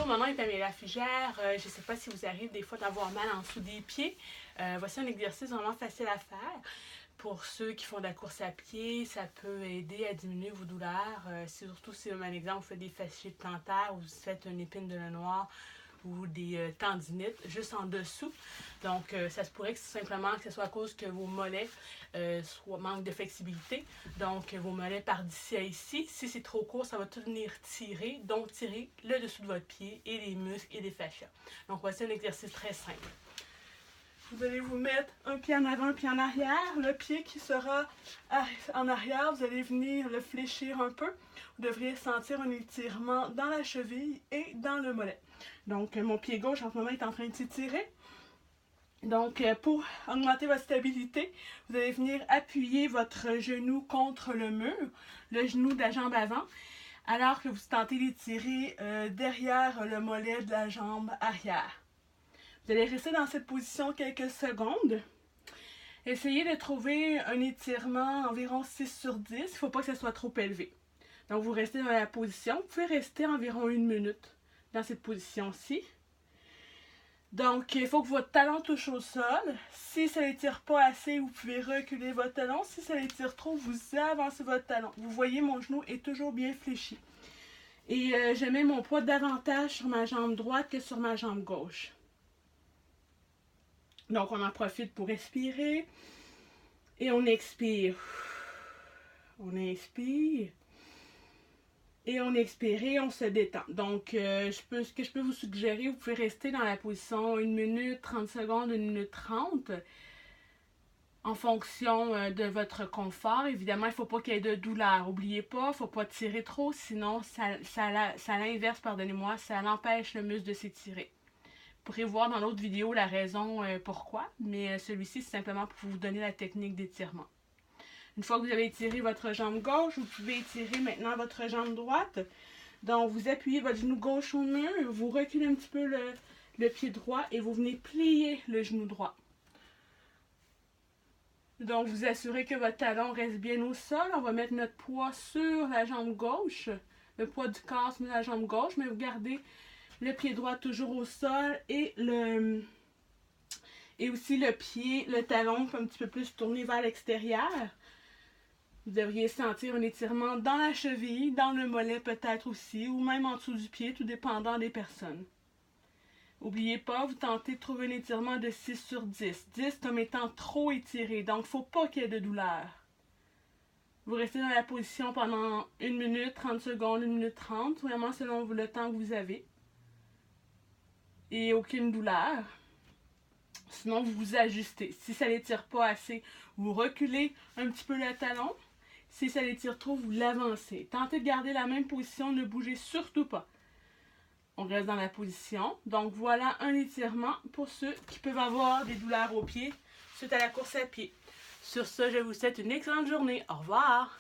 mon nom est Pamela Fugère. Je ne sais pas si vous arrive des fois d'avoir mal en dessous des pieds. Voici un exercice vraiment facile à faire. Pour ceux qui font de la course à pied, ça peut aider à diminuer vos douleurs. Surtout si, par exemple, vous faites des fasciites plantaires ou vous faites une épine de nœud noir ou des tendinites juste en dessous. Donc, ça se pourrait que simplement que ce soit à cause que vos mollets manquent de flexibilité. Donc, vos mollets partent d'ici à ici. Si c'est trop court, ça va tout venir tirer. Donc, tirer le dessous de votre pied et les muscles et les fascias. Donc, voici un exercice très simple. Vous allez vous mettre un pied en avant, un pied en arrière. Le pied qui sera en arrière, vous allez venir le fléchir un peu. Vous devriez sentir un étirement dans la cheville et dans le mollet. Donc, mon pied gauche en ce moment est en train de s'étirer. Donc, pour augmenter votre stabilité, vous allez venir appuyer votre genou contre le mur, le genou de la jambe avant, alors que vous tentez d'étirer derrière le mollet de la jambe arrière. Vous allez rester dans cette position quelques secondes. Essayez de trouver un étirement environ 6 sur 10. Il ne faut pas que ce soit trop élevé. Donc, vous restez dans la position. Vous pouvez rester environ 1 minute dans cette position-ci. Donc, il faut que votre talon touche au sol. Si ça n'étire pas assez, vous pouvez reculer votre talon. Si ça l'étire trop, vous avancez votre talon. Vous voyez, mon genou est toujours bien fléchi. Et je mets mon poids davantage sur ma jambe droite que sur ma jambe gauche. Donc, on en profite pour respirer. Et on expire. On inspire. Et on expire et on se détend. Donc, ce que je peux vous suggérer, vous pouvez rester dans la position 1 minute, 30 secondes, 1 minute 30. En fonction de votre confort. Évidemment, il ne faut pas qu'il y ait de douleur. N'oubliez pas, il ne faut pas tirer trop, sinon ça l'inverse, pardonnez-moi, ça empêche le muscle de s'étirer. Vous pourrez voir dans l'autre vidéo la raison pourquoi, mais celui-ci, c'est simplement pour vous donner la technique d'étirement. Une fois que vous avez étiré votre jambe gauche, vous pouvez étirer maintenant votre jambe droite. Donc, vous appuyez votre genou gauche au mur, vous reculez un petit peu le pied droit et vous venez plier le genou droit. Donc, vous assurez que votre talon reste bien au sol. On va mettre notre poids sur la jambe gauche, le poids du corps sur la jambe gauche, mais vous gardez le pied droit toujours au sol et aussi le talon un petit peu plus tourné vers l'extérieur. Vous devriez sentir un étirement dans la cheville, dans le mollet peut-être aussi, ou même en dessous du pied, tout dépendant des personnes. N'oubliez pas, vous tentez de trouver un étirement de 6 sur 10. 10 comme étant trop étiré, donc il ne faut pas qu'il y ait de douleur. Vous restez dans la position pendant 1 minute, 30 secondes, 1 minute 30, vraiment selon le temps que vous avez. Et aucune douleur. Sinon, vous vous ajustez. Si ça n'étire pas assez, vous reculez un petit peu le talon. Si ça l'étire trop, vous l'avancez. Tentez de garder la même position, ne bougez surtout pas. On reste dans la position. Donc, voilà un étirement pour ceux qui peuvent avoir des douleurs aux pieds suite à la course à pied. Sur ce, je vous souhaite une excellente journée. Au revoir!